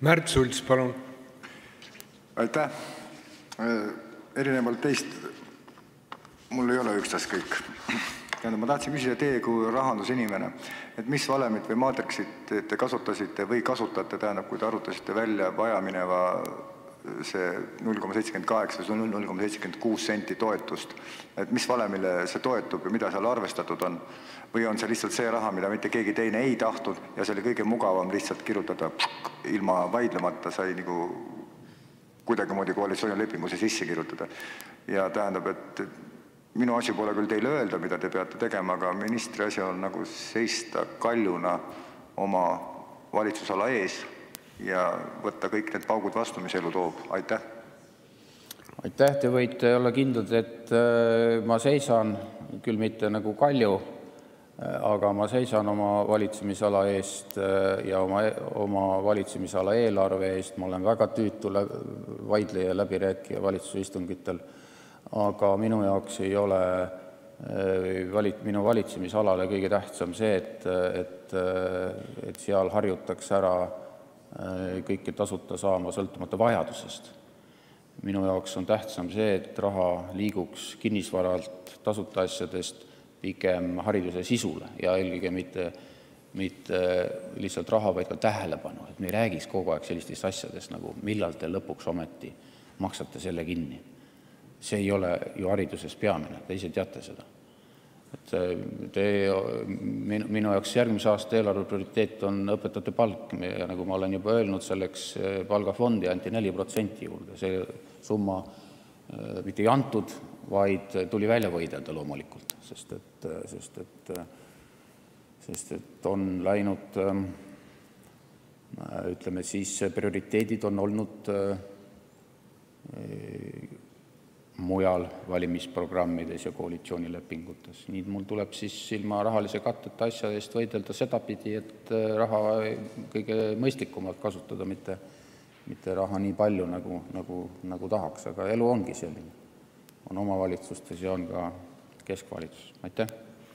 Märt Sults, palun. Aitäh. Erinevalt teist mul ei ole ükstaskõik. Ma tahtsin küsida teie kui rahandusinimene, et mis valemit või maatriksit te kasutasite või kasutate, kui te arutasite välja vajamineva see 0,78 või 0,76 senti toetust, et mis valemile see toetub ja mida seal arvestatud on? Või on see lihtsalt see raha, mida mitte keegi teine ei tahtnud ja see oli kõige mugavam lihtsalt kirjutada ilma vaidlemata, sai nagu kuidagimoodi koalitsioonilepingusse sisse kirjutada. Ja tähendab, et minu asi pole küll teile öelda, mida te peate tegema, aga ministri asi on nagu seista kaljuna oma valitsusala ees ja võtta kõik need paugud vastu, mis elu toob. Aitäh! Aitäh! Te võite olla kindlad, et ma seisan küll mitte nagu kalju, aga ma seisan oma valitsemisala eest ja oma valitsemisala eelarve eest. Ma olen väga tüütu vaidleja ja läbirääkija valitsuse istungitel, aga minu jaoks ei ole minu valitsemisalale kõige tähtsam see, et seal harjutakse ära kõike tasuta saama sõltumata vajadusest. Minu jaoks on tähtsam see, et raha liiguks kinnisvaralt tasuta asjadest pigem hariduse sisule ja eelkõige mitte lihtsalt raha, vaid ka tähelepanu, et me ei räägiks kogu aeg sellistest asjadest, nagu millal te lõpuks ometi maksate selle kinni. See ei ole ju hariduses peamine, te ise teate seda. Minu jaoks järgmise aasta eelarve prioriteet on õpetajate palk ja nagu ma olen juba öelnud, selleks palgafondi anti 4% juurde. See summa mitte ei antud, vaid tuli välja võidelda loomulikult, sest et on läinud, ütleme siis, prioriteedid on olnud mujal valimisprogrammides ja koalitsioonilepingutes. Nii mul tuleb siis ilma rahalise katteta asjade eest võidelda sedapidi, et raha kõige mõistlikumalt kasutada, mitte raha nii palju, nagu tahaks. Aga elu ongi selline. On omavalitsustes ja on ka keskvalitsus. Aitäh!